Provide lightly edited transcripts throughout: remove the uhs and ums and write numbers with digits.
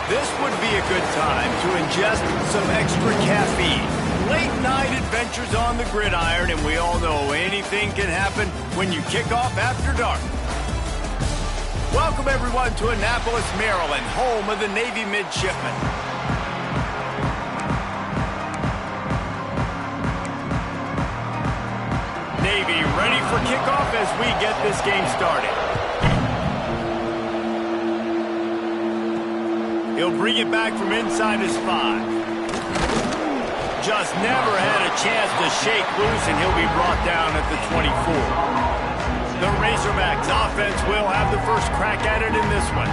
This would be a good time to ingest some extra caffeine. Late night adventures on the gridiron, and we all know anything can happen when you kick off after dark. Welcome everyone to Annapolis, Maryland, home of the Navy midshipmen. Navy ready for kickoff as we get this game started. He'll bring it back from inside his 5. Just never had a chance to shake loose, and he'll be brought down at the 24. The Razorbacks offense will have the first crack at it in this one.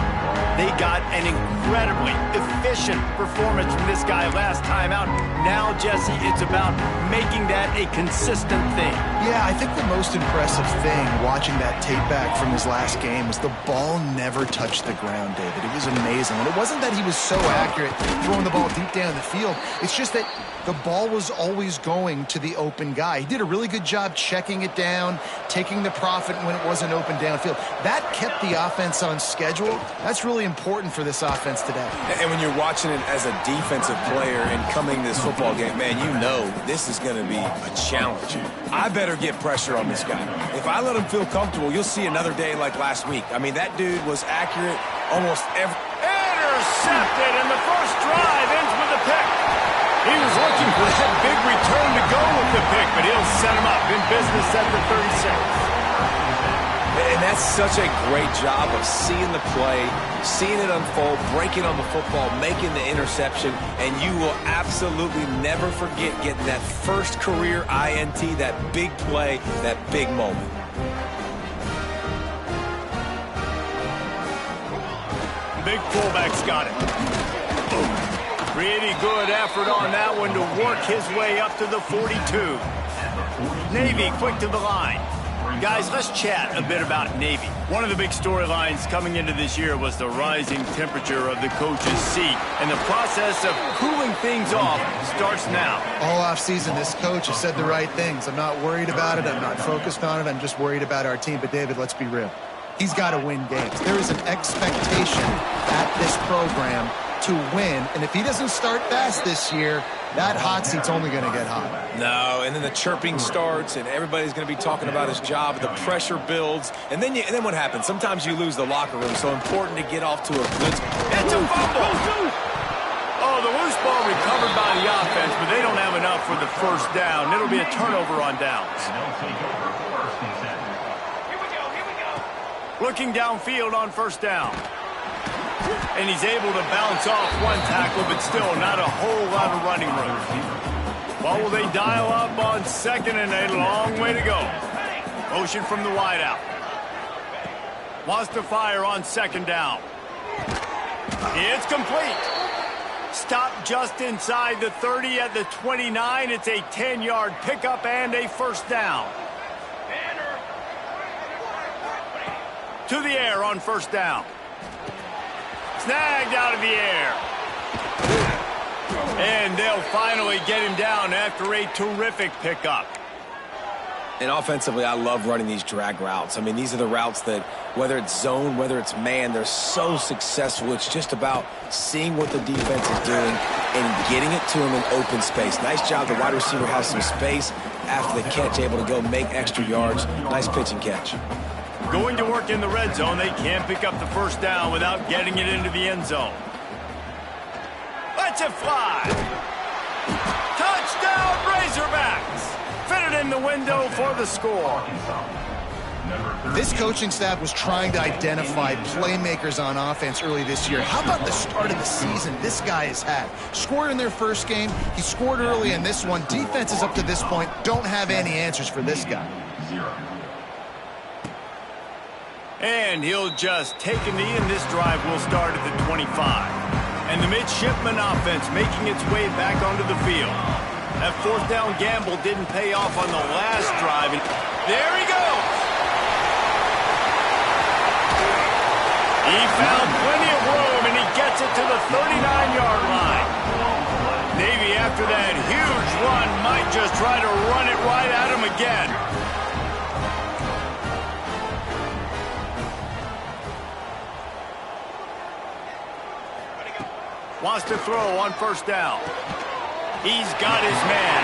They got an incredibly efficient performance from this guy last time out. Now, Jesse, it's about making that a consistent thing. Yeah, I think the most impressive thing watching that tape back from his last game was the ball never touched the ground, David. It was amazing. And it wasn't that he was so accurate throwing the ball deep down the field. It's just that the ball was always going to the open guy. He did a really good job checking it down, taking the profit when it wasn't open downfield. That kept the offense on schedule. That's really important for this offense today. And when you're watching it as a defensive player and coming to this football game, man, you know this is going to be a challenge. I better get pressure on this guy. If I let him feel comfortable, you'll see another day like last week. I mean, that dude was accurate almost every... Intercepted, and the first drive ends with a pick. He was looking for that big return to go with the pick, but he'll set him up in business at the 36. And that's such a great job of seeing the play, seeing it unfold, breaking on the football, making the interception, and you will absolutely never forget getting that first career INT, that big play, that big moment. Big fullback's got it. Pretty good effort on that one to work his way up to the 42. Navy quick to the line. Guys, let's chat a bit about Navy. One of the big storylines coming into this year was the rising temperature of the coach's seat, and the process of cooling things off starts now. All offseason, this coach has said the right things. I'm not worried about it. I'm not focused on it. I'm just worried about our team. But, David, let's be real. He's got to win games. There is an expectation at this program to win, and if he doesn't start fast this year, that hot seat's only going to get hot. No, and then the chirping starts, and everybody's going to be talking about his job. The pressure builds, and then what happens? Sometimes you lose the locker room, so important to get off to a good... It's a fumble! Oh, the loose ball recovered by the offense, but they don't have enough for the first down. It'll be a turnover on downs. Looking downfield on first down. And he's able to bounce off one tackle, but still not a whole lot of running room. What will they dial up on second and a long way to go? Motion from the wideout. Wants to fire on second down. It's complete. Stop just inside the 30 at the 29. It's a 10-yard pickup and a first down. To the air on first down. Snagged out of the air. And they'll finally get him down after a terrific pickup. And offensively, I love running these drag routes. I mean, these are the routes that, whether it's zone, whether it's man, they're so successful. It's just about seeing what the defense is doing and getting it to him in open space. Nice job. The wide receiver has some space after the catch, able to go make extra yards. Nice pitch and catch. Going to work in the red zone. They can't pick up the first down without getting it into the end zone. Let's it fly. Touchdown, Razorbacks. Fitted in the window for the score. This coaching staff was trying to identify playmakers on offense early this year. How about the start of the season this guy has had? Scored in their first game. He scored early in this one. Defenses up to this point don't have any answers for this guy. And he'll just take a knee, and this drive will start at the 25. And the midshipman offense making its way back onto the field. That fourth down gamble didn't pay off on the last drive. And there he goes. He found plenty of room, and he gets it to the 39-yard line. Navy, after that huge run, might just try to run it right at him again. Wants to throw on first down. He's got his man.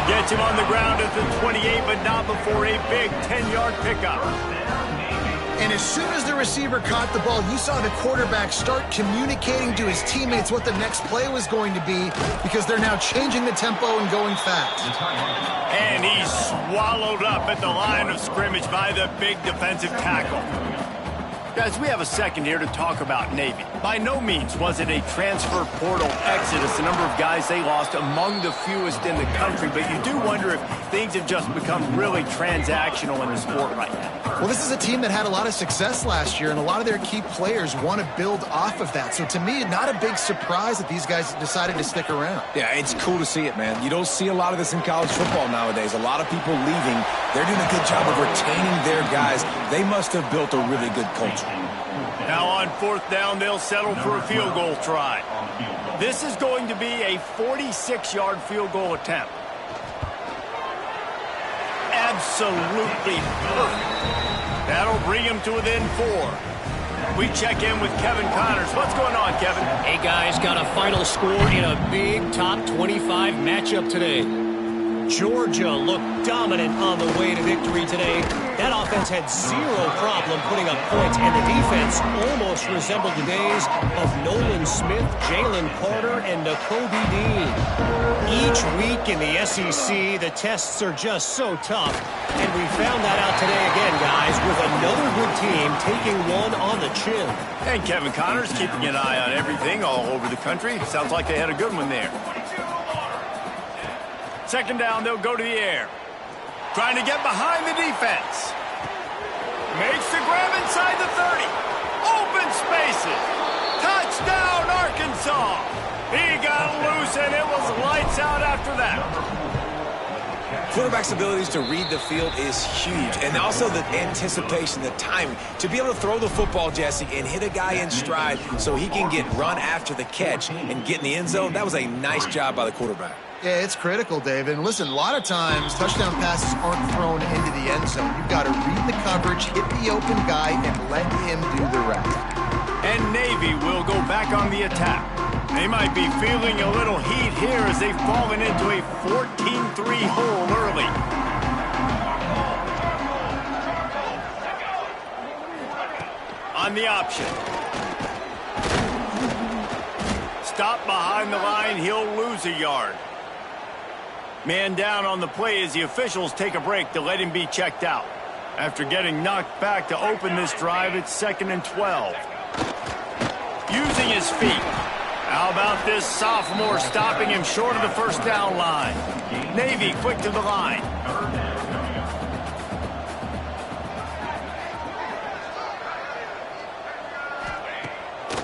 Gets him on the ground at the 28, but not before a big 10-yard pickup. And as soon as the receiver caught the ball, you saw the quarterback start communicating to his teammates what the next play was going to be, because they're now changing the tempo and going fast. And he's swallowed up at the line of scrimmage by the big defensive tackle. Guys, we have a second here to talk about Navy. By no means was it a transfer portal exodus, the number of guys they lost among the fewest in the country, but you do wonder if things have just become really transactional in the sport right now. Well, this is a team that had a lot of success last year, and a lot of their key players want to build off of that. So to me, not a big surprise that these guys decided to stick around. Yeah, it's cool to see it, man. You don't see a lot of this in college football nowadays. A lot of people leaving. They're doing a good job of retaining their guys. They must have built a really good culture. Now on fourth down, they'll settle for a field goal try. This is going to be a 46-yard field goal attempt. Absolutely perfect. That'll bring him to within 4. We check in with Kevin Connors. What's going on, Kevin? Hey, guys, got a final score in a big top 25 matchup today. Georgia looked dominant on the way to victory today. That offense had zero problem putting up points, and the defense almost resembled the days of Nolan Smith, Jalen Carter, and Nakobe Dean. Each week in the SEC, the tests are just so tough, and we found that out today again, guys, with another good team taking one on the chin. And Kevin Connors keeping an eye on everything all over the country. Sounds like they had a good one there. Second down, they'll go to the air. Trying to get behind the defense. Makes the grab inside the 30. Open spaces. Touchdown, Arkansas. He got loose, and it was lights out after that. Quarterback's abilities to read the field is huge, and also the anticipation, the timing. To be able to throw the football, Jesse, and hit a guy in stride so he can get run after the catch and get in the end zone, that was a nice job by the quarterback. Yeah, it's critical, David. And listen, a lot of times touchdown passes aren't thrown into the end zone. You've got to read the coverage, hit the open guy, and let him do the rest. And Navy will go back on the attack. They might be feeling a little heat here as they've fallen into a 14-3 hole early. On the option. Stop behind the line, he'll lose a yard. Man down on the play as the officials take a break to let him be checked out. After getting knocked back to open this drive, it's 2nd and 12. Using his feet. How about this sophomore stopping him short of the first down line? Navy quick to the line.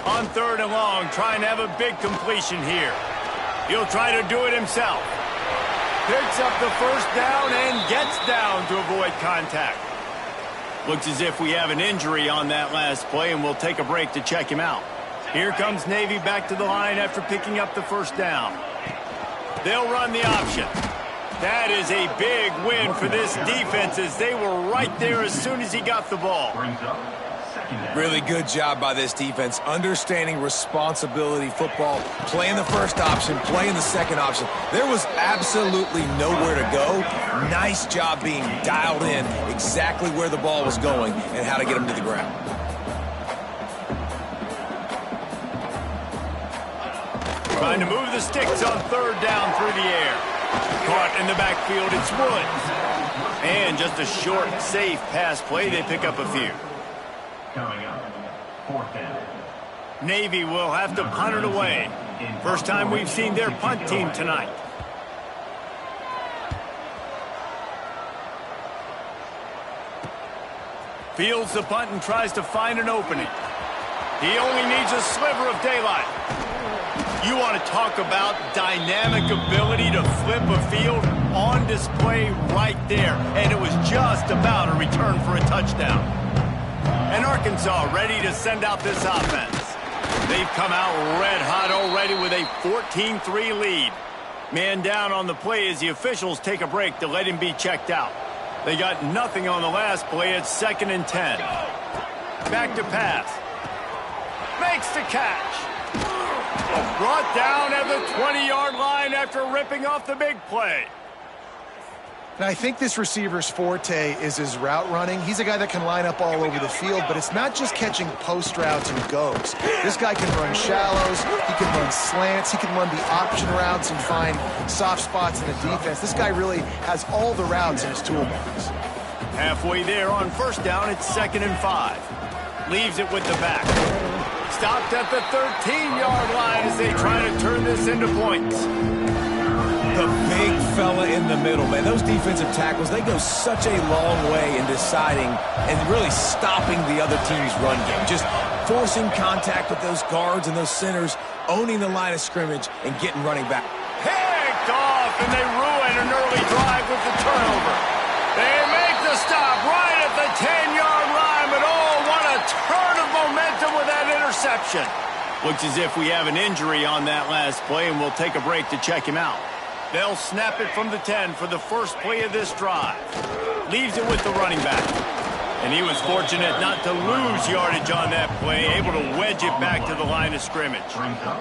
On 3rd and long, trying to have a big completion here. He'll try to do it himself. Picks up the first down and gets down to avoid contact. Looks as if we have an injury on that last play, and we'll take a break to check him out. Here comes Navy back to the line after picking up the first down. They'll run the option. That is a big win for this defense as they were right there as soon as he got the ball. Really good job by this defense, understanding responsibility football, playing the first option, playing the second option. There was absolutely nowhere to go. Nice job being dialed in exactly where the ball was going and how to get him to the ground. Trying to move the sticks on 3rd down through the air. Caught in the backfield, it's Woods. And just a short, safe pass play, they pick up a few. Coming up, 4th down. Navy will have to punt it away. First time we've seen their punt team tonight. Fields the punt and tries to find an opening. He only needs a sliver of daylight. You want to talk about dynamic ability to flip a field on display right there. And it was just about a return for a touchdown. And Arkansas ready to send out this offense. They've come out red hot already with a 14-3 lead. Man down on the play as the officials take a break to let him be checked out. They got nothing on the last play. It's 2nd and 10. Back to pass. Makes the catch. Brought down at the 20-yard line after ripping off the big play. And I think this receiver's forte is his route running. He's a guy that can line up all over the field, but it's not just catching post routes and goes. This guy can run shallows, he can run slants, he can run the option routes and find soft spots in the defense. This guy really has all the routes in his toolbox. Halfway there on first down, it's 2nd and 5. Leaves it with the back. Stopped at the 13-yard line as they try to turn this into points. The big fella in the middle, man. Those defensive tackles, they go such a long way in deciding and really stopping the other team's run game. Just forcing contact with those guards and those centers, owning the line of scrimmage, and getting running back. Picked off, and they ruin an early drive with the turnover. They make the stop right at the 10-yard line, but oh, what a turn of momentum with that interception. Looks as if we have an injury on that last play, and we'll take a break to check him out. They'll snap it from the 10 for the first play of this drive. Leaves it with the running back. And he was fortunate not to lose yardage on that play, able to wedge it back to the line of scrimmage. Brings up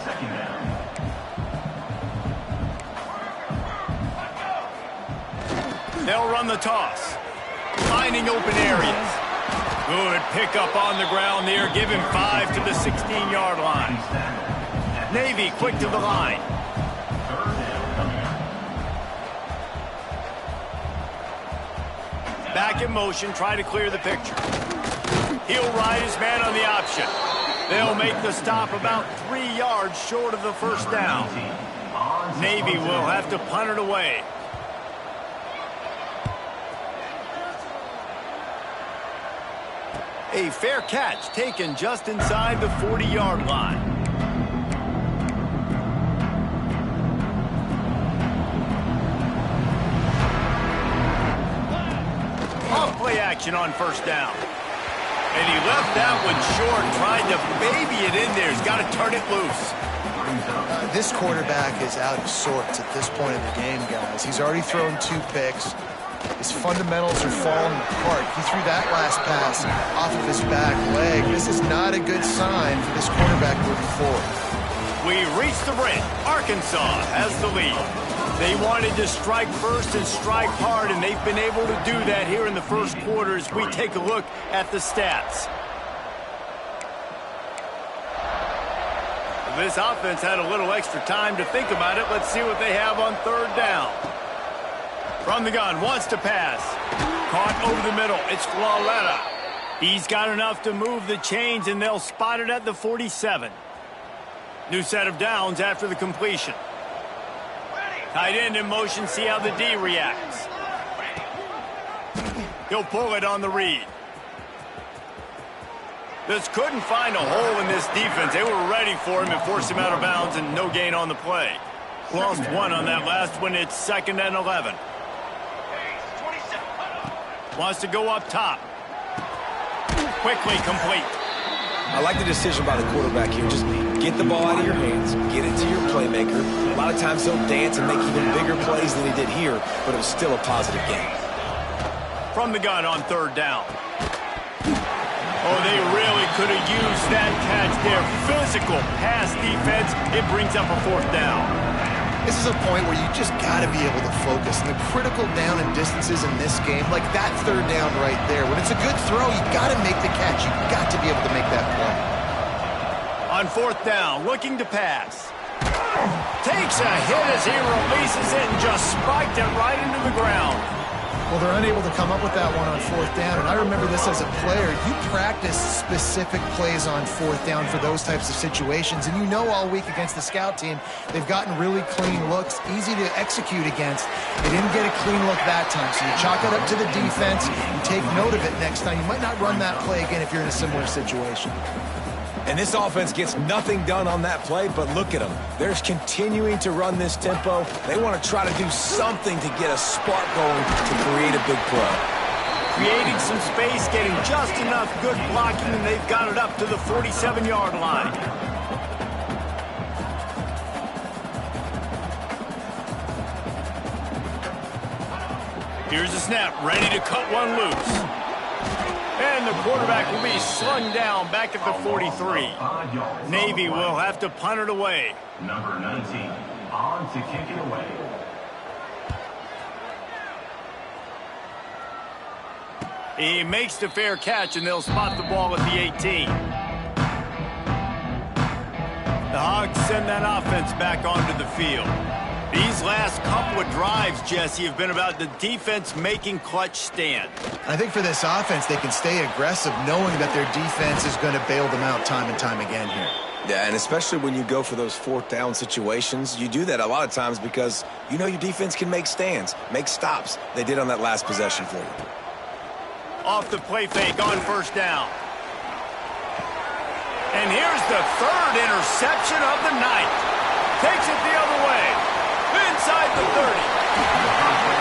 2nd down. They'll run the toss. Finding open areas. Good pickup on the ground there. Give him 5 to the 16-yard line. Navy quick to the line. Back in motion, try to clear the picture. He'll ride his man on the option. They'll make the stop about 3 yards short of the first down. Navy will have to punt it away. A fair catch taken just inside the 40-yard line. Play action on first down. And he left that one short, tried to baby it in there. He's got to turn it loose. This quarterback is out of sorts at this point in the game, guys. He's already thrown 2 picks. His fundamentals are falling apart. He threw that last pass off of his back leg. This is not a good sign for this quarterback moving forward. We reach the brink. Arkansas has the lead. They wanted to strike first and strike hard, and they've been able to do that here in the first quarter as we take a look at the stats. This offense had a little extra time to think about it. Let's see what they have on third down. From the gun, wants to pass. Caught over the middle. It's Flawletta. He's got enough to move the chains, and they'll spot it at the 47. New set of downs after the completion. Tight end in motion, see how the D reacts. He'll pull it on the read. Just couldn't find a hole in this defense. They were ready for him and forced him out of bounds, and no gain on the play. Lost 1 on that last one. It's 2nd and 11. Wants to go up top. Quickly complete. I like the decision by the quarterback here. Just get the ball out of your hands, get it to your playmaker. A lot of times he'll dance and make even bigger plays than he did here, but it was still a positive game. From the gun on third down. Oh, they really could have used that catch there. Physical pass defense. It brings up a 4th down. This is a point where you just got to be able to focus. And the critical down and distances in this game, like that third down right there, when it's a good throw, you got to make the catch. You got to be able to make that play. On 4th down, looking to pass. Takes a hit as he releases it and just spiked it right into the ground. Well, they're unable to come up with that one on 4th down, and I remember this as a player. You practice specific plays on 4th down for those types of situations, and you know all week against the scout team, they've gotten really clean looks, easy to execute against. They didn't get a clean look that time, so you chalk it up to the defense and take note of it next time. You might not run that play again if you're in a similar situation. And this offense gets nothing done on that play, but look at them. They're continuing to run this tempo. They want to try to do something to get a spark going to create a big play. Creating some space, getting just enough good blocking, and they've got it up to the 47-yard line. Here's a snap, ready to cut one loose. And the quarterback will be slung down back at the 43. Navy will have to punt it away. Number 19, on to kick it away. He makes the fair catch, and they'll spot the ball at the 18. The Hogs send that offense back onto the field. These last couple of drives, Jesse, have been about the defense making clutch stand. I think for this offense, they can stay aggressive knowing that their defense is going to bail them out time and time again here. Yeah, and especially when you go for those fourth down situations, you do that a lot of times because you know your defense can make stands, make stops. They did on that last possession for you. Off the play fake on first down. And here's the third interception of the night. Takes it the other way. Inside the 30.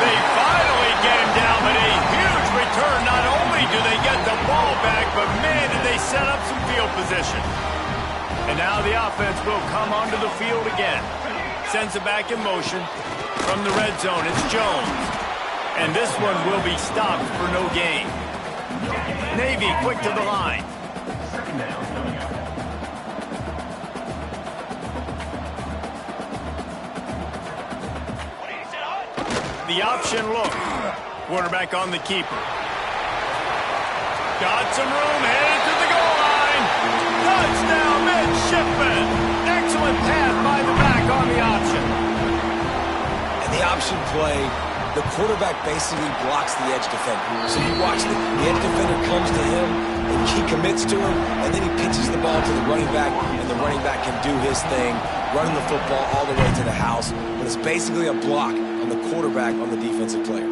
They finally get him down, but a huge return. Not only do they get the ball back, but man, did they set up some field position. And now the offense will come onto the field again. Sends it back in motion. From the red zone, it's Jones. And this one will be stopped for no gain. Navy quick to the line. Second down coming up. The option look. Quarterback on the keeper. Got some room, headed to the goal line. Touchdown, midshipman. Excellent pass by the back on the option. And the option play, the quarterback basically blocks the edge defender. So you watch the edge defender comes to him, and he commits to him, and then he pitches the ball to the running back, and the running back can do his thing, running the football all the way to the house. But it's basically a block on the quarterback on the defensive player.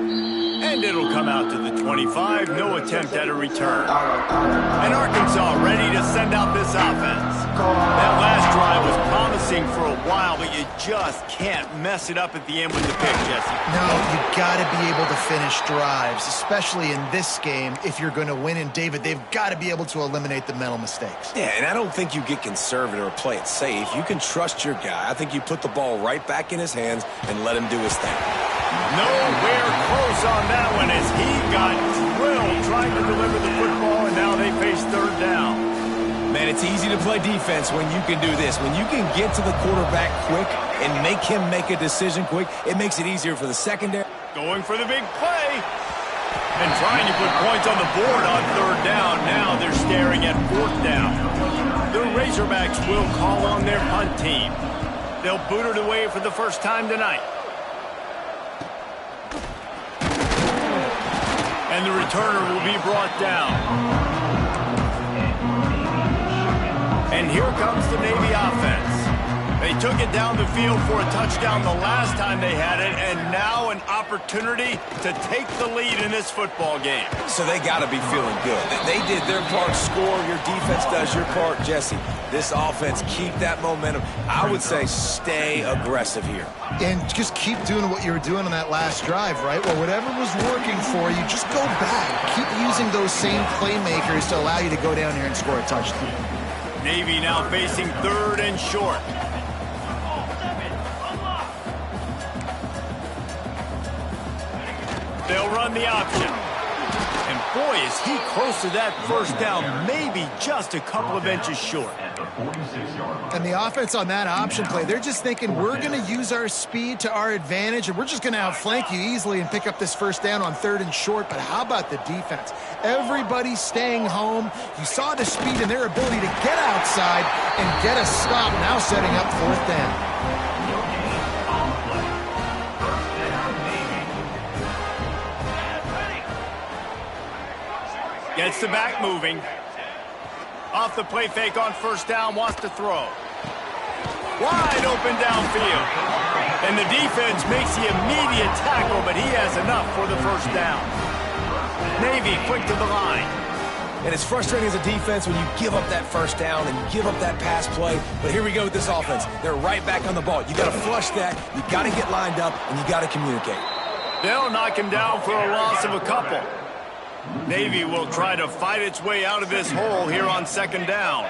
And it'll come out to the 25. No attempt at a return. And Arkansas ready to send out this offense. That last drive was promising for a while, but you just can't mess it up at the end with the pick, Jesse. No, you got to be able to finish drives, especially in this game. If you're going to win, and David, they've got to be able to eliminate the mental mistakes. Yeah, and I don't think you get conservative or play it safe. You can trust your guy. I think you put the ball right back in his hands and let him do his thing. Nowhere close on that one as he got drilled trying to deliver the football, and now they face third down. Man, it's easy to play defense when you can do this. When you can get to the quarterback quick and make him make a decision quick, it makes it easier for the secondary. Going for the big play. And trying to put points on the board on third down. Now they're staring at fourth down. The Razorbacks will call on their punt team. They'll boot it away for the first time tonight. And the returner will be brought down. And here comes the Navy offense. They took it down the field for a touchdown the last time they had it, and now an opportunity to take the lead in this football game. So they got to be feeling good. They did their part, score. Your defense does your part, Jesse. This offense, keep that momentum. I would say stay aggressive here. And just keep doing what you were doing on that last drive, right? Well, whatever was working for you, just go back. Keep using those same playmakers to allow you to go down here and score a touchdown. Navy now facing third and short. They'll run the option. And boy, is he close to that first down, maybe just a couple of inches short. At the 46-yard line. And the offense on that option play, they're just thinking we're going to use our speed to our advantage, and we're just going to outflank you easily and pick up this first down on third and short. But how about the defense? Everybody's staying home. You saw the speed and their ability to get outside and get a stop, now setting up fourth down. Gets the back moving. Off the play fake on first down, wants to throw. Wide open downfield. And the defense makes the immediate tackle, but he has enough for the first down. Navy quick to the line. And it's frustrating as a defense when you give up that first down and you give up that pass play. But here we go with this offense. They're right back on the ball. You got to flush that. You got to get lined up, and you got to communicate. They'll knock him down for a loss of a couple. Navy will try to fight its way out of this hole here on second down.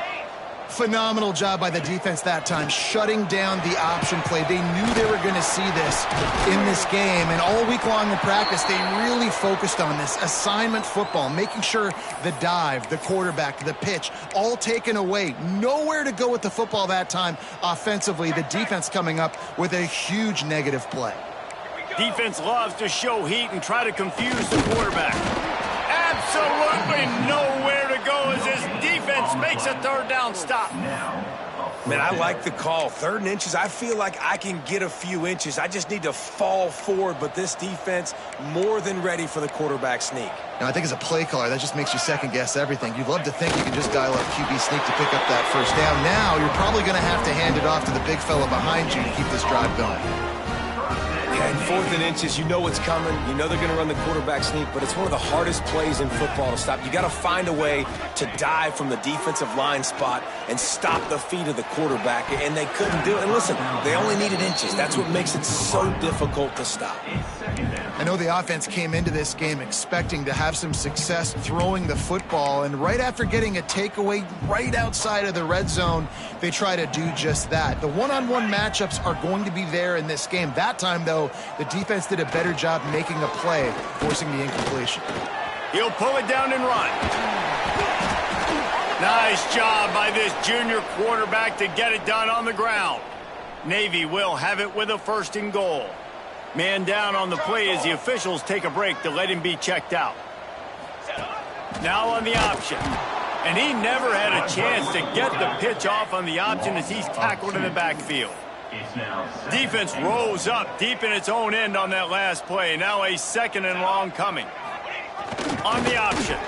Phenomenal job by the defense that time, shutting down the option play. They knew they were going to see this in this game, and all week long in practice, they really focused on this assignment football, making sure the dive, the quarterback, the pitch, all taken away. Nowhere to go with the football that time offensively. The defense coming up with a huge negative play. Defense loves to show heat and try to confuse the quarterback. Absolutely nowhere to go as this defense makes a third down stop. Man, I like the call. 3rd and inches, I feel like I can get a few inches. I just need to fall forward, but this defense more than ready for the quarterback sneak. Now, I think as a play caller, that just makes you second-guess everything. You'd love to think you can just dial up QB sneak to pick up that first down. Now, you're probably going to have to hand it off to the big fella behind you to keep this drive going. And 4th and inches, you know what's coming. You know they're going to run the quarterback sneak, but it's one of the hardest plays in football to stop. You got to find a way to dive from the defensive line spot and stop the feet of the quarterback, and they couldn't do it. And listen, they only needed inches. That's what makes it so difficult to stop. I know the offense came into this game expecting to have some success throwing the football, and right after getting a takeaway right outside of the red zone, they try to do just that. The one-on-one matchups are going to be there in this game. That time, though, the defense did a better job making a play, forcing the incompletion. He'll pull it down and run. Nice job by this junior quarterback to get it done on the ground. Navy will have it with a 1st and goal. Man down on the play as the officials take a break to let him be checked out. Now on the option. And he never had a chance to get the pitch off on the option as he's tackled in the backfield. Defense rose up deep in its own end on that last play. Now a 2nd and long coming. On the option.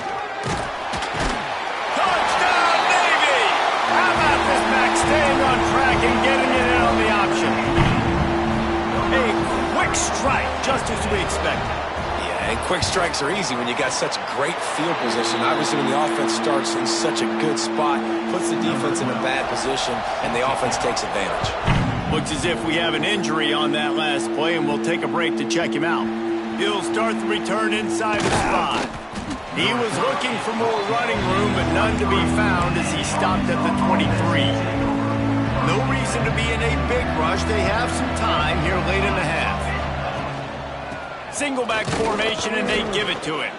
Touchdown, Navy! How about this back staying on track and getting it in on the option? A quick strike, just as we expected. Yeah, and quick strikes are easy when you got such great field position. Obviously, when the offense starts in such a good spot, puts the defense in a bad position, and the offense takes advantage. Looks as if we have an injury on that last play, and we'll take a break to check him out. He'll start the return inside the spot. He was looking for more running room, but none to be found as he stopped at the 23. No reason to be in a big rush. They have some time here late in the half. Single back formation, and they give it to him.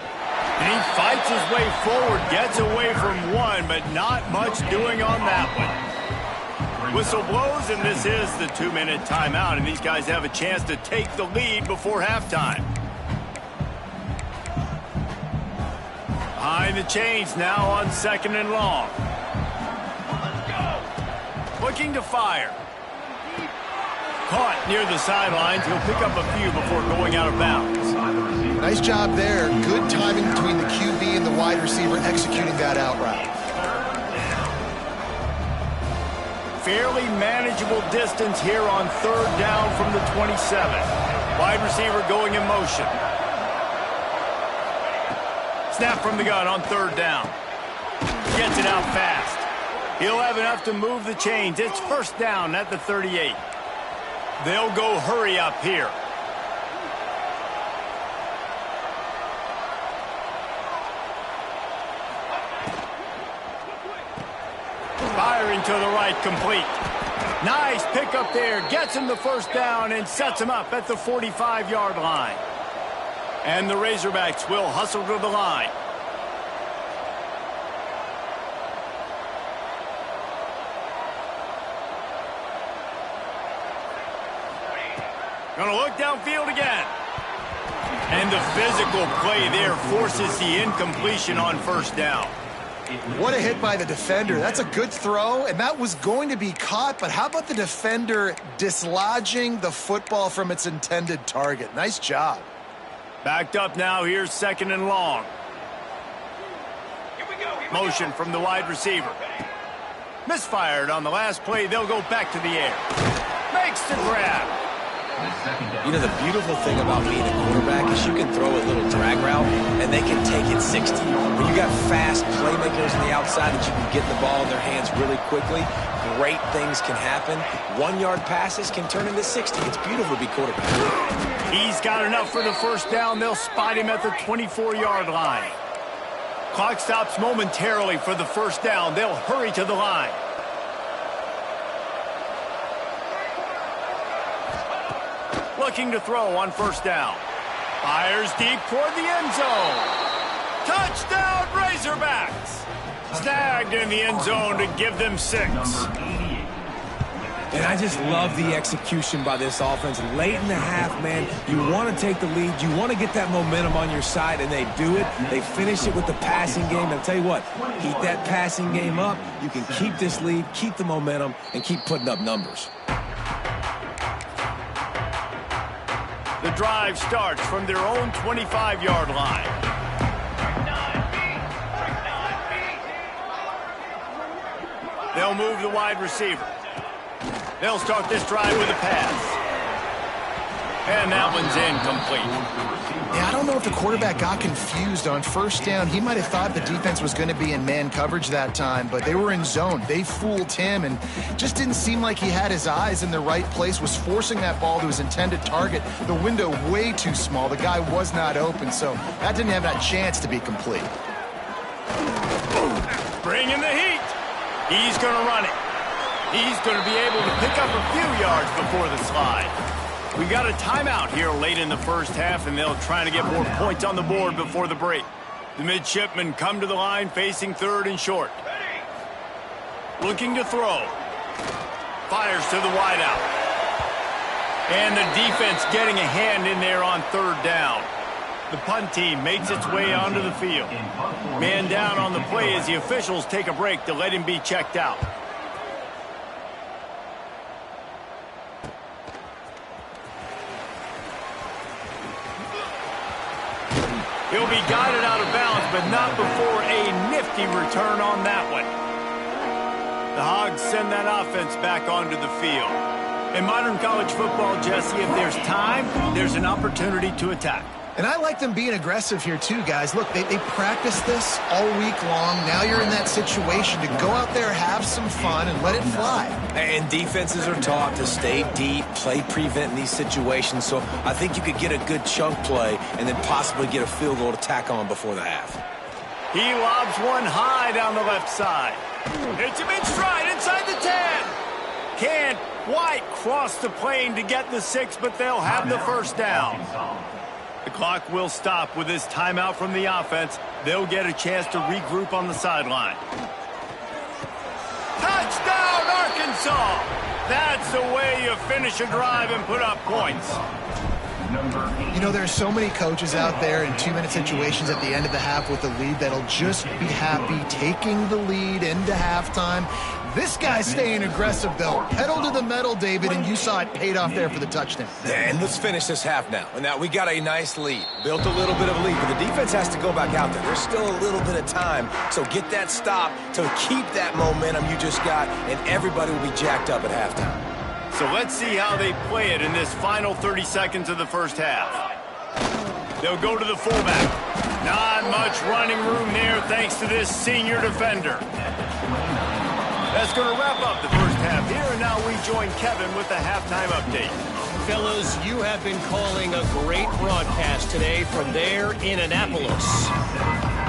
And he fights his way forward, gets away from one, but not much doing on that one. Whistle blows, and this is the 2-minute timeout, and these guys have a chance to take the lead before halftime. Behind the chains now on 2nd and long. Looking to fire. Caught near the sidelines. He'll pick up a few before going out of bounds. Nice job there. Good timing between the QB and the wide receiver executing that out route. Fairly manageable distance here on 3rd down from the 27. Wide receiver going in motion. Snap from the gun on 3rd down. Gets it out fast. He'll have enough to move the chains. It's 1st down at the 38. They'll go hurry up here. Firing to the right, complete. Nice pickup there. Gets him the 1st down and sets him up at the 45-yard line. And the Razorbacks will hustle to the line. Going to look downfield again. And the physical play there forces the incompletion on 1st down. What a hit by the defender. That's a good throw, and that was going to be caught, but how about the defender dislodging the football from its intended target? Nice job. Backed up now. Here's 2nd and long. Motion from the wide receiver. Misfired on the last play. They'll go back to the air. Makes the grab. You know, the beautiful thing about being a quarterback is you can throw a little drag route, and they can take it 60. When you got fast playmakers on the outside that you can get the ball in their hands really quickly, great things can happen. 1-yard passes can turn into 60. It's beautiful to be quarterback. He's got enough for the 1st down. They'll spot him at the 24-yard line. Clock stops momentarily for the 1st down. They'll hurry to the line. looking to throw on first down. Fires deep toward the end zone. Touchdown, Razorbacks! Snagged in the end zone to give them 6. And I just love the execution by this offense. Late in the half, man, you want to take the lead. You want to get that momentum on your side, and they do it. They finish it with the passing game. And I'll tell you what, keep that passing game up. You can keep this lead, keep the momentum, and keep putting up numbers. The drive starts from their own 25-yard line. They'll move the wide receiver. They'll start this drive with a pass. And that one's incomplete. Yeah, I don't know if the quarterback got confused on first down. He might have thought the defense was going to be in man coverage that time, but they were in zone. They fooled him and just didn't seem like he had his eyes in the right place, was forcing that ball to his intended target. The window way too small. The guy was not open, so that didn't have that chance to be complete. Bringing the heat. He's going to run it. He's going to be able to pick up a few yards before the slide. We got a timeout here late in the first half, and they'll try to get more points on the board before the break. The midshipmen come to the line facing third and short. Looking to throw. Fires to the wideout. And the defense getting a hand in there on third down. The punt team makes its way onto the field. Man down on the play as the officials take a break to let him be checked out. He'll be guided out of bounds, but not before a nifty return on that one. The Hogs send that offense back onto the field. In modern college football, Jesse, if there's time, there's an opportunity to attack. And I like them being aggressive here too, guys. Look, they practice this all week long. Now you're in that situation to go out there, have some fun, and let it fly. And defenses are taught to stay deep, play prevent in these situations. So I think you could get a good chunk play and then possibly get a field goal to tack on before the half. He lobs one high down the left side. Hits him in stride inside the 10. Can't quite cross the plane to get the 6, but they'll have the first down. The clock will stop with this timeout from the offense. They'll get a chance to regroup on the sideline. Touchdown, Arkansas! That's the way you finish a drive and put up points. You know, there's so many coaches out there in 2-minute situations at the end of the half with the lead that'll just be happy taking the lead into halftime. This guy's staying aggressive, though. Pedal to the metal, David, and you saw it paid off there for the touchdown. And let's finish this half now. And now we got a nice lead. Built a little bit of a lead, but the defense has to go back out there. There's still a little bit of time. So get that stop to keep that momentum you just got, and everybody will be jacked up at halftime. So let's see how they play it in this final 30 seconds of the first half. They'll go to the fullback. Not much running room there thanks to this senior defender. That's going to wrap up the first half here, and now we join Kevin with the halftime update. Fellas, you have been calling a great broadcast today from there in Annapolis.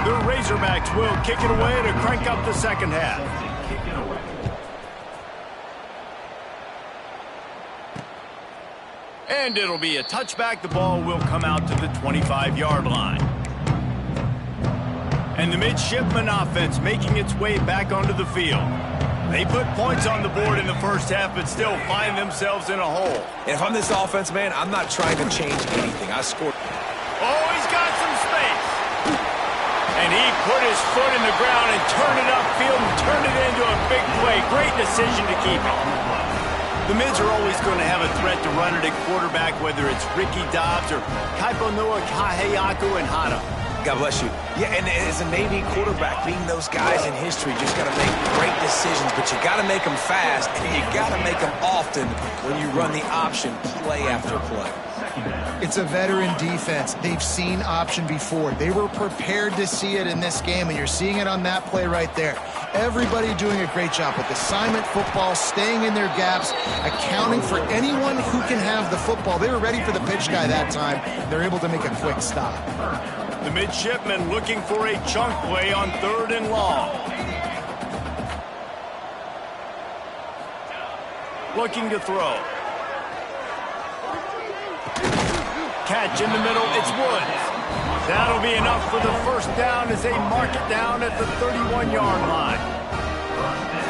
The Razorbacks will kick it away to crank up the second half. And it'll be a touchback. The ball will come out to the 25-yard line. And the midshipman offense making its way back onto the field. They put points on the board in the first half, but still find themselves in a hole. And if I'm this offense, man, I'm not trying to change anything. I scored. Oh, he's got some space. And he put his foot in the ground and turned it upfield and turned it into a big play. Great decision to keep it. The Mids are always going to have a threat to run it at quarterback, whether it's Ricky Dobbs or Kaiponoa Kaheaku and Hana. God bless you. Yeah, and as a Navy quarterback, being those guys in history, just got to make great decisions, but you got to make them fast, and you got to make them often when you run the option play after play. It's a veteran defense. They've seen option before. They were prepared to see it in this game, and you're seeing it on that play right there. Everybody doing a great job with assignment football, staying in their gaps, accounting for anyone who can have the football. They were ready for the pitch guy that time. They're able to make a quick stop. The midshipmen looking for a chunk play on 3rd and long. Looking to throw. catch in the middle. It's Woods. That'll be enough for the first down as they mark it down at the 31-yard line.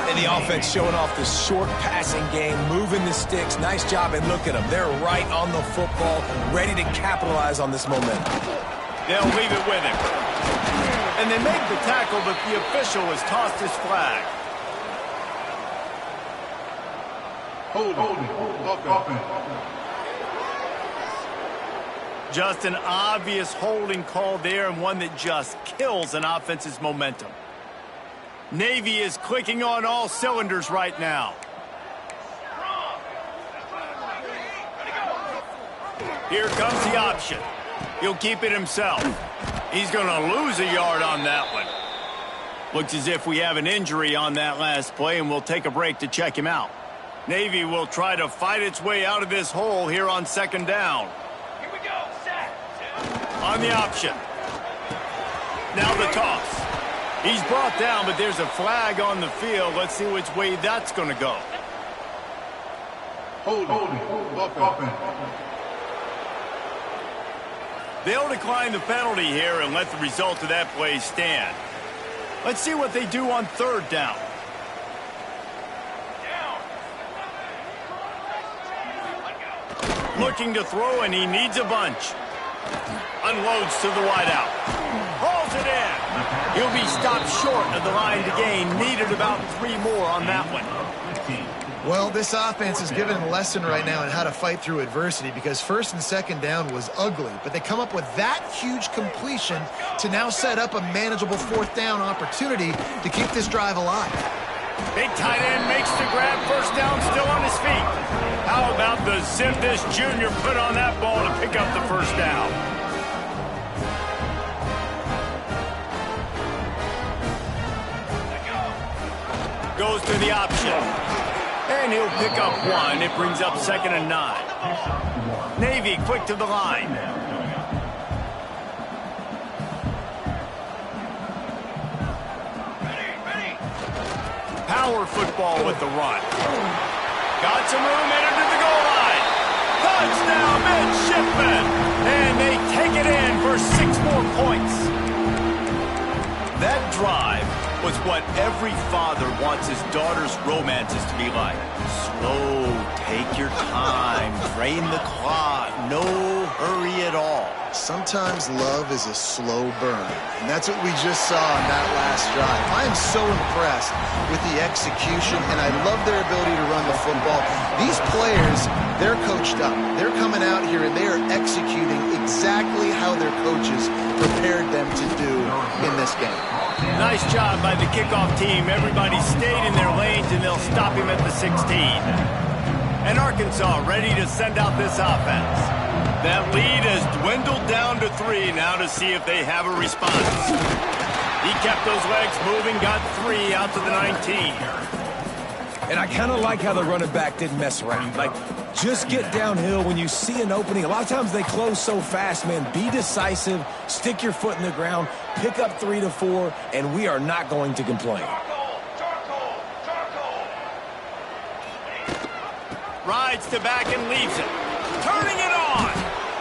And the offense showing off the short passing game, moving the sticks. Nice job, and look at them. They're right on the football, ready to capitalize on this momentum. They'll leave it with him. And they make the tackle, but the official has tossed his flag. Just an obvious holding call there, and one that just kills an offense's momentum. Navy is clicking on all cylinders right now. Here comes the option. He'll keep it himself. He's going to lose a yard on that one. Looks as if we have an injury on that last play, and we'll take a break to check him out. Navy will try to fight its way out of this hole here on second down. Here we go, set. On the option. Now the toss. He's brought down, but there's a flag on the field. Let's see which way that's going to go. They'll decline the penalty here and let the result of that play stand. Let's see what they do on third down. Looking to throw, and he needs a bunch. Unloads to the wideout. Hauls it in. He'll be stopped short of the line to gain. Needed about 3 more on that one. Well, this offense is given a lesson right now on how to fight through adversity, because first and second down was ugly, but they come up with that huge completion to now set up a manageable fourth down opportunity to keep this drive alive. Big tight end makes the grab. First down, still on his feet. How about the zip this junior put on that ball to pick up the first down? Goes to the option. And he'll pick up 1. It brings up 2nd and 9. Navy quick to the line. Power football with the run. Got some room, entered to the goal line. Touchdown, midshipmen. And they take it in for 6 more points. That drive was what every father wants his daughter's romances to be like. Slow, take your time, drain the clock, no hurry at all. Sometimes love is a slow burn, and that's what we just saw in that last drive. I am so impressed with the execution, and I love their ability to run the football. These players, they're coached up. They're coming out here, and they are executing exactly how their coaches prepared them to do in this game. Nice job by the kickoff team. Everybody stayed in their lanes, and they'll stop him at the 16. And Arkansas ready to send out this offense. That lead has dwindled down to 3 now to see if they have a response. He kept those legs moving, got 3 out to the 19. And I kind of like how the running back didn't mess around. Like, just get downhill when you see an opening. A lot of times they close so fast, man. Be decisive, stick your foot in the ground, pick up 3 to 4, and we are not going to complain. Rides to back and leaves it. Turning it on.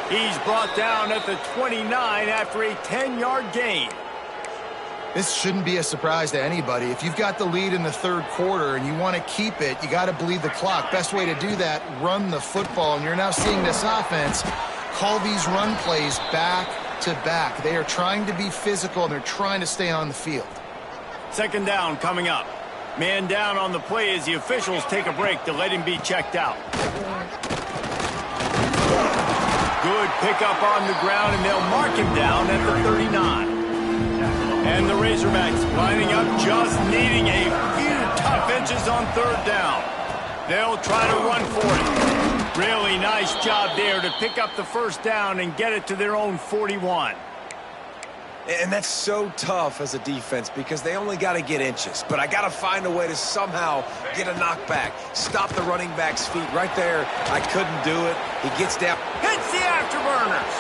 He's brought down at the 29 after a 10-yard gain. This shouldn't be a surprise to anybody. If you've got the lead in the third quarter and you want to keep it, you got to bleed the clock. Best way to do that, run the football. And you're now seeing this offense call these run plays back to back. They are trying to be physical, and they're trying to stay on the field. Second down coming up. Man down on the play as the officials take a break to let him be checked out. Good pickup on the ground, and they'll mark him down at the 39. And the Razorbacks lining up, just needing a few tough inches on third down. They'll try to run for it. Really nice job there to pick up the first down and get it to their own 41. And that's so tough as a defense because they only got to get inches. But I got to find a way to somehow get a knockback. Stop the running back's feet right there. I couldn't do it. He gets down. Hits the afterburners.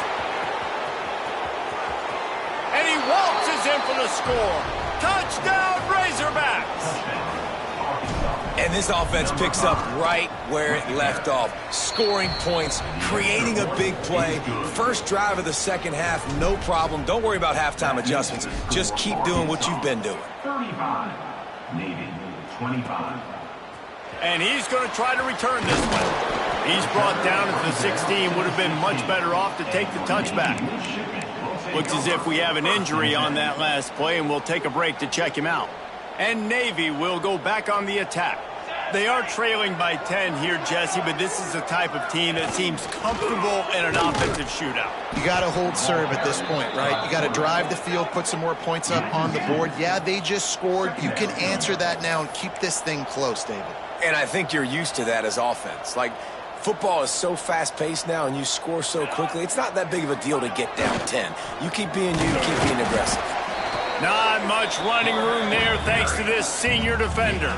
And he waltzes in for the score. Touchdown, Razorbacks. And And this offense picks up right where it left off. Scoring points, creating a big play. First drive of the second half, no problem. Don't worry about halftime adjustments. Just keep doing what you've been doing. 35. Navy, 25. And he's going to try to return this one. He's brought down at the 16. Would have been much better off to take the touchback. Looks as if we have an injury on that last play, and we'll take a break to check him out. And Navy will go back on the attack. They are trailing by 10 here, Jesse, but this is the type of team that seems comfortable in an offensive shootout. You got to hold serve at this point, right? You got to drive the field, put some more points up on the board. Yeah, they just scored. You can answer that now and keep this thing close, David. And I think you're used to that as offense. Like, football is so fast-paced now and you score so quickly, it's not that big of a deal to get down 10. You keep being you, keep being aggressive. Not much running room there thanks to this senior defender.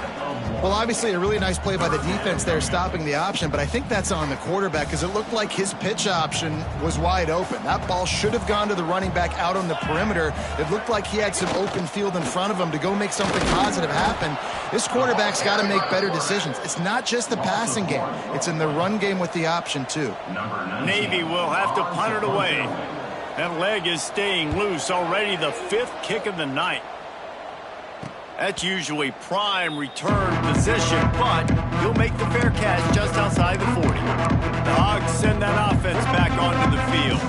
Well, obviously a really nice play by the defense there stopping the option, but I think that's on the quarterback because it looked like his pitch option was wide open. That ball should have gone to the running back out on the perimeter. It looked like he had some open field in front of him to go make something positive happen. This quarterback's got to make better decisions. It's not just the passing game. It's in the run game with the option, too. Navy will have to punt it away. That leg is staying loose already, the 5th kick of the night. That's usually prime return position, but he'll make the fair catch just outside the 40. The Hogs send that offense back onto the field.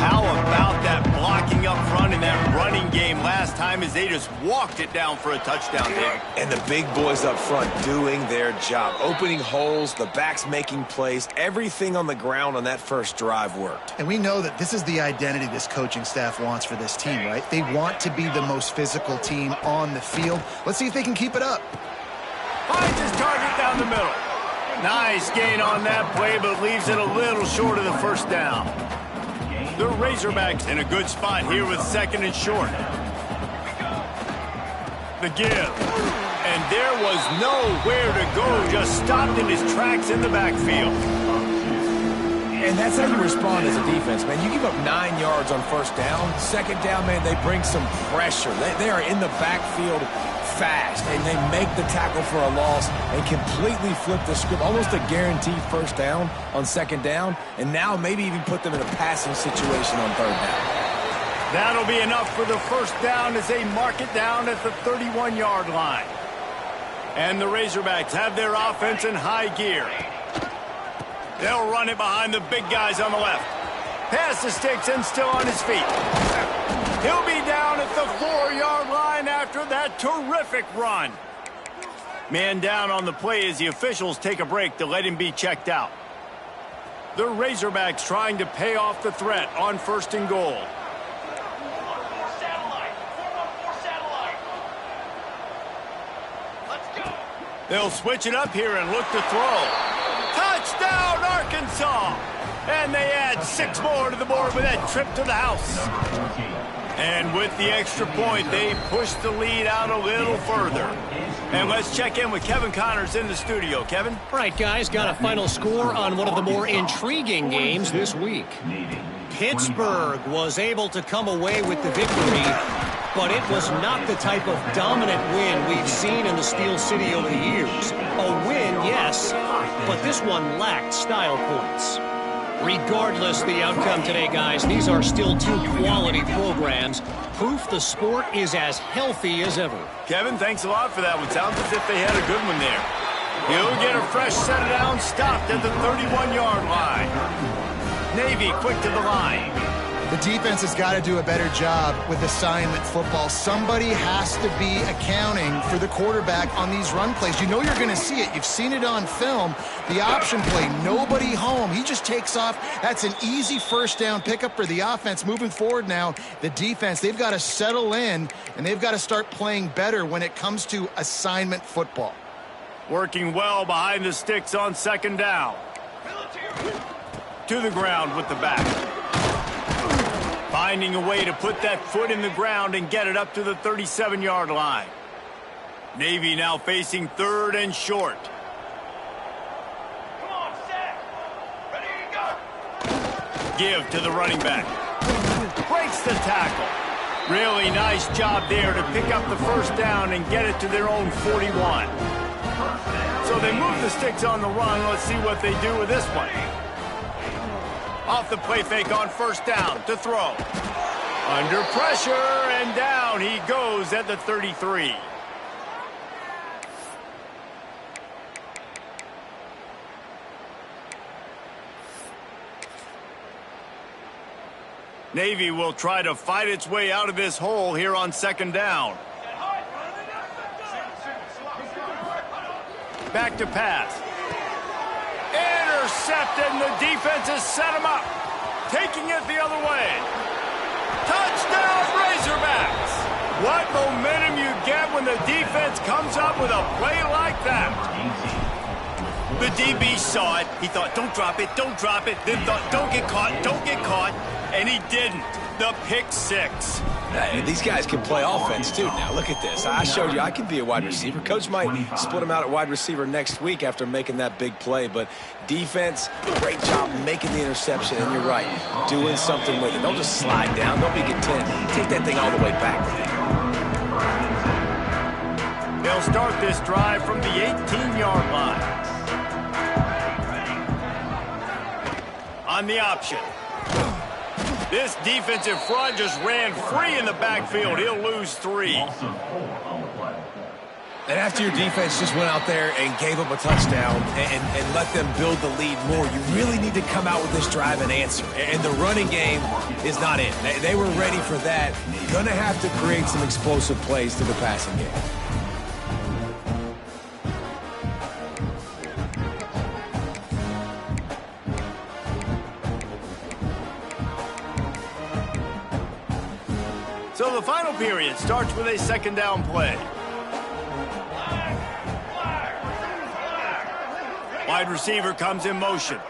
How about that blocking up front in that running game last time as they just walked it down for a touchdown, David? And the big boys up front doing their job. Opening holes, the backs making plays. Everything on the ground on that first drive worked. And we know that this is the identity this coaching staff wants for this team, right? They want to be the most physical team on the field. Let's see if they can keep it up. Finds his target down the middle. Nice gain on that play, but leaves it a little short of the first down. The Razorbacks in a good spot here with 2nd and short. The give. And there was nowhere to go, just stopped in his tracks in the backfield. And that's how you respond as a defense, man. You give up 9 yards on first down. Second down, man, they bring some pressure. They are in the backfield fast, and they make the tackle for a loss and completely flip the script. Almost a guaranteed first down on second down, and now maybe even put them in a passing situation on third down. That'll be enough for the first down as they mark it down at the 31-yard line. And the Razorbacks have their offense in high gear. They'll run it behind the big guys on the left. Pass the sticks and still on his feet. He'll be down at the 4-yard line after that terrific run. Man down on the play as the officials take a break to let him be checked out. The Razorbacks trying to pay off the threat on 1st and goal. They'll switch it up here and look to throw. Touchdown, Arkansas! And they add 6 more to the board with that trip to the house. And with the extra point, they push the lead out a little further. And let's check in with Kevin Connors in the studio. Kevin? All right, guys, got a final score on one of the more intriguing games this week. Pittsburgh was able to come away with the victory, but it was not the type of dominant win we've seen in the Steel City over the years. A win, yes, but this one lacked style points. Regardless the outcome today, guys, these are still 2 quality programs. Proof the sport is as healthy as ever. Kevin, thanks a lot for that one. Sounds as if they had a good one there. He'll get a fresh set down, stopped at the 31-yard line. Navy quick to the line. The defense has got to do a better job with assignment football. Somebody has to be accounting for the quarterback on these run plays. You know you're going to see it. You've seen it on film. The option play, nobody home. He just takes off. That's an easy first down pickup for the offense. Moving forward now, the defense, they've got to settle in, and they've got to start playing better when it comes to assignment football. Working well behind the sticks on 2nd down. To the ground with the back. Finding a way to put that foot in the ground and get it up to the 37-yard line. Navy now facing 3rd and short. Come on, set. Ready to go. Give to the running back. Breaks the tackle. Really nice job there to pick up the first down and get it to their own 41. First down. So they move the sticks on the run. Let's see what they do with this one. Off the play fake on first down to throw. Under pressure, and down he goes at the 33. Navy will try to fight its way out of this hole here on second down. Back to pass. Intercepted, and the defense has set him up. Taking it the other way. Touchdown, Razorbacks! What momentum you get when the defense comes up with a play like that. The DB saw it. He thought, don't drop it, don't drop it. Then thought, don't get caught. And he didn't. The pick six. Hey, these guys can play offense, too. Now, look at this. I showed you I can be a wide receiver. Coach might split him out at wide receiver next week after making that big play. But defense, great job making the interception. And you're right, doing something with it. Don't just slide down. Don't be content. Take that thing all the way back. They'll start this drive from the 18-yard line. On the option. This defensive front just ran free in the backfield. He'll lose 3. And after your defense just went out there and gave up a touchdown and let them build the lead more, you really need to come out with this drive and answer. And the running game is not it. They were ready for that. Going to have to create some explosive plays to the passing game. So the final period starts with a second down play. Wide receiver comes in motion.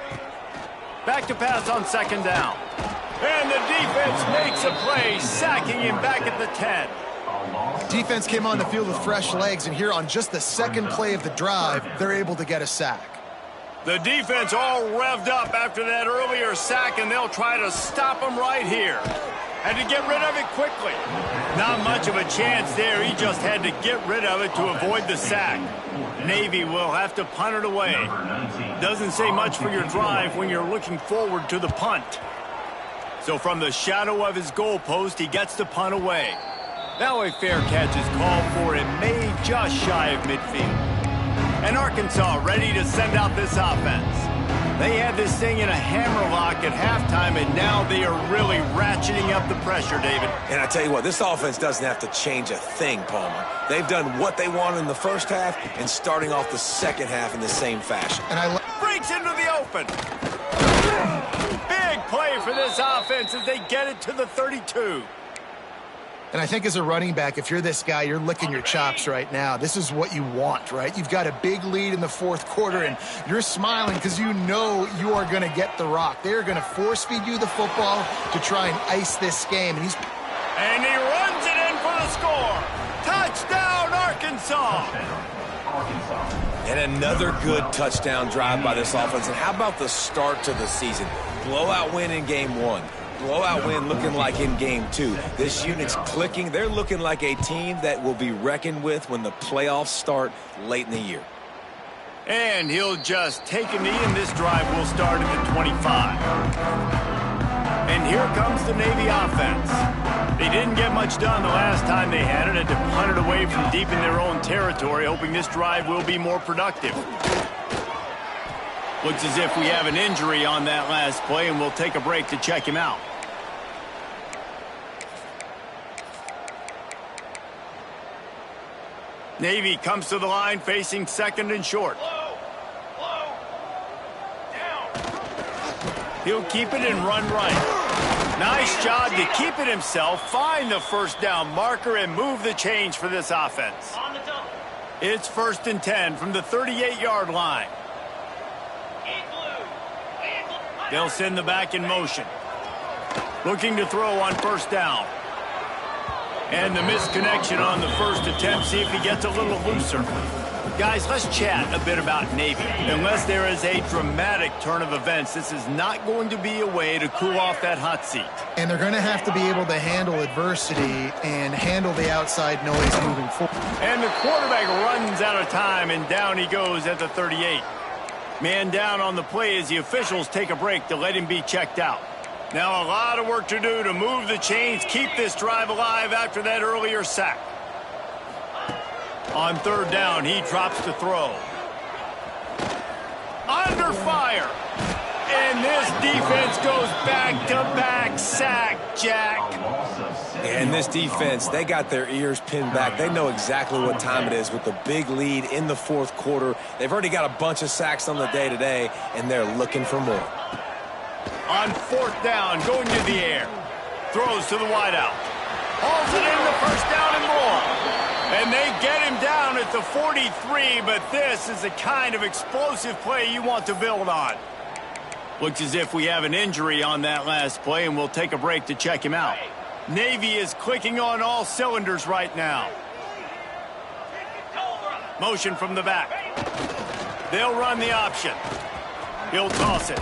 Back to pass on second down. And the defense makes a play, sacking him back at the 10. Defense came on the field with fresh legs, and here on just the second play of the drive, they're able to get a sack. The defense all revved up after that earlier sack, and they'll try to stop him right here. And to get rid of it quickly. Not much of a chance there. He just had to get rid of it to avoid the sack. Navy will have to punt it away. Doesn't say much for your drive when you're looking forward to the punt. So from the shadow of his goalpost, he gets the punt away. Now a fair catch is called for and made just shy of midfield. And Arkansas ready to send out this offense. They had this thing in a hammerlock at halftime, and now they are really ratcheting up the pressure, David. And I tell you what, this offense doesn't have to change a thing, Palmer. They've done what they wanted in the first half and starting off the second half in the same fashion. And breaks into the open. Big play for this offense as they get it to the 32. And I think as a running back, if you're this guy, you're licking your chops right now. This is what you want, right? You've got a big lead in the fourth quarter, and you're smiling because you know you are going to get the rock. They're going to force-feed you the football to try and ice this game. And he runs it in for the score. Touchdown, Arkansas. And another good touchdown drive by this offense. And how about the start to the season? Blowout win in game 1. Blowout win looking like in game 2. This unit's clicking. They're looking like a team that will be reckoned with when the playoffs start late in the year. And he'll just take a knee, and this drive will start at the 25. And here comes the Navy offense. They didn't get much done the last time they had it, and to punt it away from deep in their own territory, hoping this drive will be more productive. Looks as if we have an injury on that last play, and we'll take a break to check him out. Navy comes to the line facing second and short. He'll keep it and run right. Nice job to keep it himself, find the first down marker, and move the change for this offense. It's 1st and 10 from the 38-yard line. They'll send the back in motion. Looking to throw on first down. And the misconnection on the first attempt. See if he gets a little looser. Guys, let's chat a bit about Navy. Unless there is a dramatic turn of events, this is not going to be a way to cool off that hot seat. And they're going to have to be able to handle adversity and handle the outside noise moving forward. And the quarterback runs out of time, and down he goes at the 38. Man down on the play as the officials take a break to let him be checked out. Now a lot of work to do to move the chains, keep this drive alive after that earlier sack. On third down, he drops to throw. Under fire. And this defense goes back-to-back sack, Jack. And this defense, they got their ears pinned back. They know exactly what time it is with the big lead in the fourth quarter. They've already got a bunch of sacks on the day today, and they're looking for more. On fourth down, going to the air. Throws to the wideout. Hauls it in the first down and more. And they get him down at the 43, but this is the kind of explosive play you want to build on. Looks as if we have an injury on that last play, and we'll take a break to check him out. Navy is clicking on all cylinders right now. Motion from the back. They'll run the option. He'll toss it.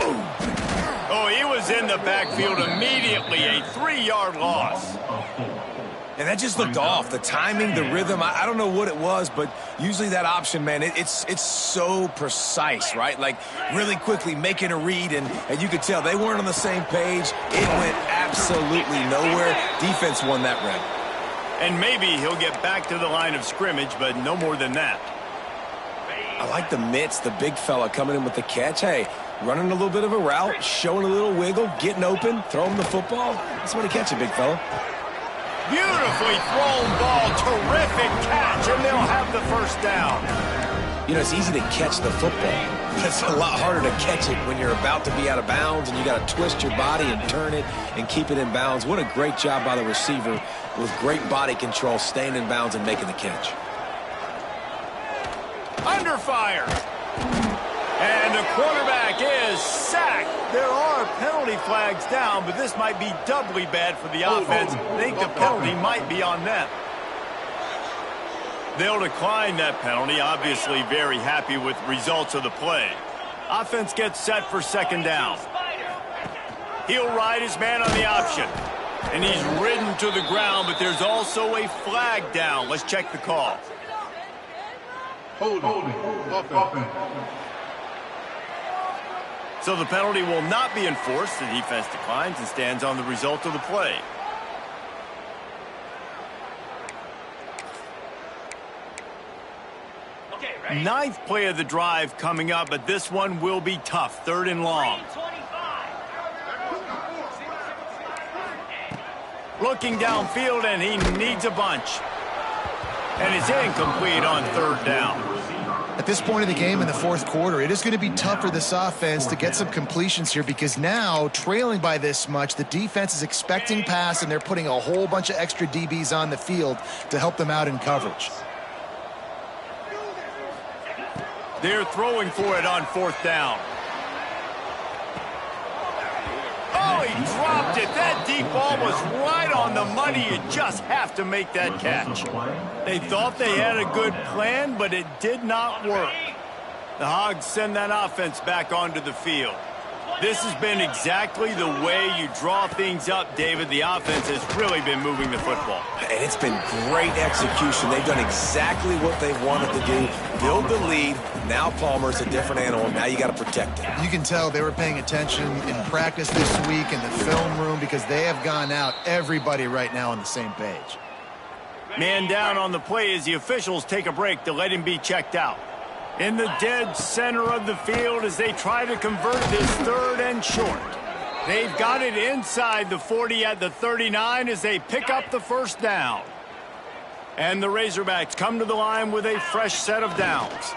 Oh, he was in the backfield immediately, a 3-yard loss. And that just looked off. The timing, the rhythm, I don't know what it was, but usually that option, man, it's so precise, right? Like really quickly making a read, and you could tell they weren't on the same page. It went absolutely nowhere. Defense won that rep. And maybe he'll get back to the line of scrimmage, but no more than that. I like the mitts, the big fella coming in with the catch. Hey, running a little bit of a route, showing a little wiggle, getting open, throwing the football. That's what he catch it, big fella. Beautifully thrown ball, terrific catch, and they'll have the first down. You know, it's easy to catch the football. It's a lot harder to catch it when you're about to be out of bounds and you got to twist your body and turn it and keep it in bounds. What a great job by the receiver with great body control, staying in bounds and making the catch. Under fire. And the quarterback is sacked. There are penalty flags down, but this might be doubly bad for the offense. I think the penalty might be on them. They'll decline that penalty, obviously very happy with the results of the play. Offense gets set for second down. He'll ride his man on the option. And he's ridden to the ground, but there's also a flag down. Let's check the call. Hold it. So the penalty will not be enforced. The defense declines and stands on the result of the play. Ninth play of the drive coming up, but this one will be tough. Third and long. Looking downfield, and he needs a bunch. And it's incomplete on third down. At this point of the game in the fourth quarter, it is going to be tough for this offense to get some completions here because now, trailing by this much, the defense is expecting pass, and they're putting a whole bunch of extra DBs on the field to help them out in coverage. They're throwing for it on fourth down. Oh, he dropped it. That deep ball was right on the money. You just have to make that catch. They thought they had a good plan, but it did not work. The Hogs send that offense back onto the field. This has been exactly the way you draw things up, David. The offense has really been moving the football. And it's been great execution. They've done exactly what they've wanted to do. Build the lead. Now Palmer's a different animal. Now you got to protect it. You can tell they were paying attention in practice this week in the film room because they have gone out, everybody right now on the same page. Man down on the play as the officials take a break to let him be checked out. In the dead center of the field as they try to convert this third and short. They've got it inside the 40 at the 39 as they pick up the first down. And the Razorbacks come to the line with a fresh set of downs.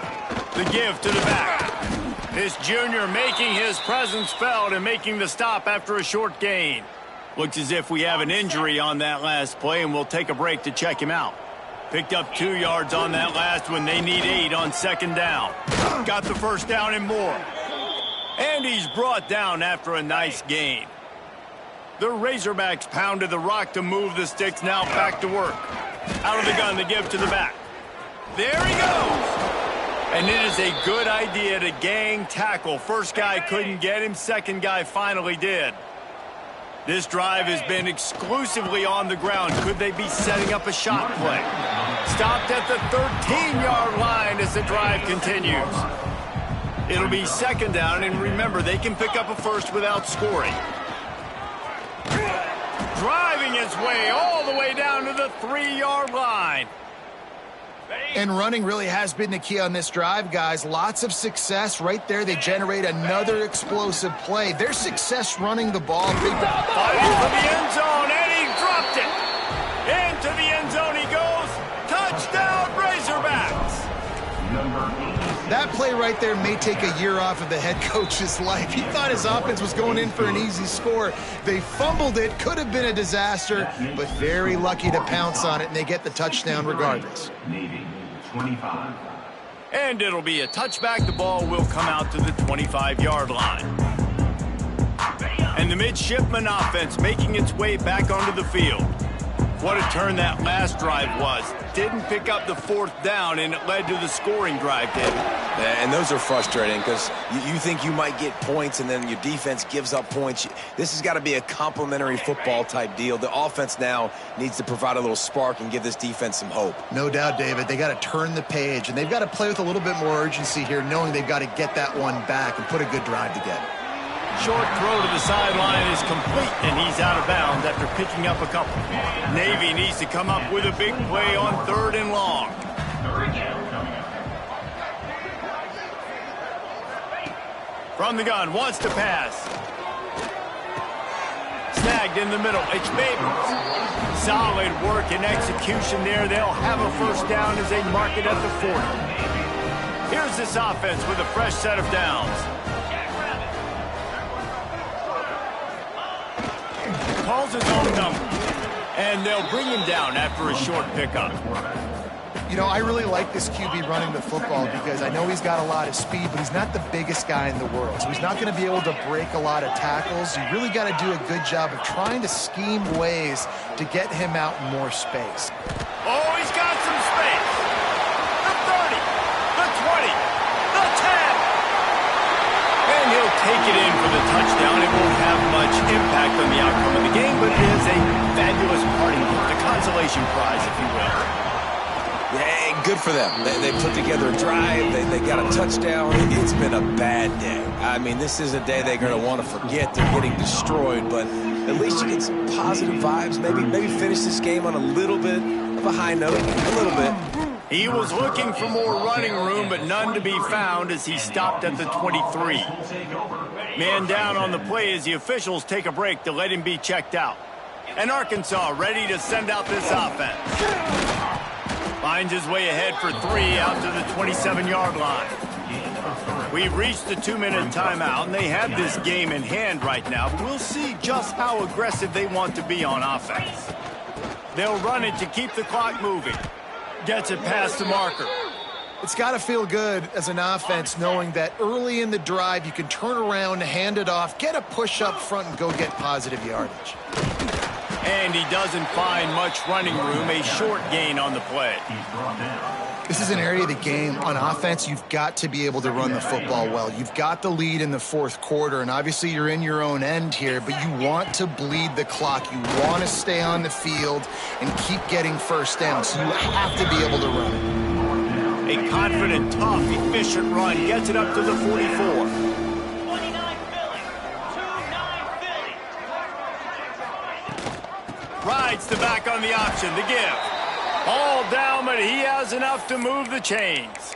The give to the back. This junior making his presence felt and making the stop after a short gain. Looks as if we have an injury on that last play, and we'll take a break to check him out. Picked up 2 yards on that last one. They need 8 on second down. Got the first down and more. And he's brought down after a nice gain. The Razorbacks pounded the rock to move the sticks, now back to work. Out of the gun to give to the back. There he goes! And it is a good idea to gang tackle. First guy couldn't get him, second guy finally did. This drive has been exclusively on the ground. Could they be setting up a shot play? Stopped at the 13-yard line as the drive continues. It'll be second down, and remember, they can pick up a first without scoring. Driving his way all the way down to the 3-yard line. And running really has been the key on this drive, guys. Lots of success right there. They generate another explosive play. Their success running the ball. Fighting for the end zone, and he dropped it. Into the end zone he goes. Touchdown, Razorbacks. That play right there may take a year off of the head coach's life. He thought his offense was going in for an easy score. They fumbled it. Could have been a disaster, but very lucky to pounce on it, and they get the touchdown regardless. 25. And it'll be a touchback. The ball will come out to the 25-yard line. And the midshipman offense making its way back onto the field. What a turn that last drive was. Didn't pick up the fourth down, and it led to the scoring drive, David. Yeah, and those are frustrating because you think you might get points, and then your defense gives up points. This has got to be a complementary football type deal. The offense now needs to provide a little spark and give this defense some hope. No doubt, David. They got to turn the page, and they've got to play with a little bit more urgency here, knowing they've got to get that one back and put a good drive together. Short throw to the sideline is complete, and he's out of bounds after picking up a couple. Navy needs to come up with a big play on 3rd and long. From the gun, wants to pass. Snagged in the middle, it's Babers. Solid work and execution there. They'll have a first down as they mark it at the 40. Here's this offense with a fresh set of downs. Calls his own number, and they'll bring him down after a short pickup. You know, I really like this QB running the football because I know he's got a lot of speed, but he's not the biggest guy in the world. So he's not going to be able to break a lot of tackles. You really got to do a good job of trying to scheme ways to get him out in more space. Oh, he's got some space. The 30, the 20, the 10. And he'll take it in for the touchdown. It won't have much impact on the outcome of the game, but it is a fabulous parting gift, a consolation prize, if you will. Yeah, good for them. They put together a drive. They got a touchdown. It's been a bad day. I mean, this is a day they're going to want to forget. They're getting destroyed, but at least you get some positive vibes. Maybe finish this game on a little bit of a high note, a little bit. He was looking for more running room, but none to be found as he stopped at the 23. Man down on the play as the officials take a break to let him be checked out. And Arkansas ready to send out this offense. Finds his way ahead for 3 out to the 27-yard line. We've reached the 2-minute timeout, and they have this game in hand right now. We'll see just how aggressive they want to be on offense. They'll run it to keep the clock moving. Gets it past the marker. It's got to feel good as an offense knowing that early in the drive you can turn around, hand it off, get a push up front, and go get positive yardage. And he doesn't find much running room, a short gain on the play. This is an area of the game on offense you've got to be able to run the football well. You've got the lead in the fourth quarter, and obviously you're in your own end here, but you want to bleed the clock. You want to stay on the field and keep getting first down, so you have to be able to run it. A confident, tough, efficient run gets it up to the 44. Rides the back on the option, the give. All down, but he has enough to move the chains.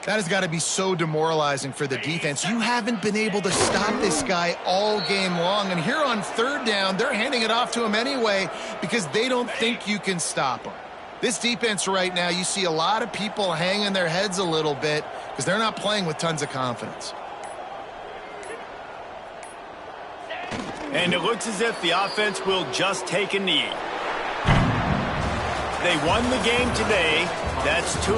That has got to be so demoralizing for the defense. You haven't been able to stop this guy all game long, and here on 3rd down, they're handing it off to him anyway because they don't think you can stop him. This defense right now, you see a lot of people hanging their heads a little bit because they're not playing with tons of confidence. And it looks as if the offense will just take a knee. They won the game today. That's 2.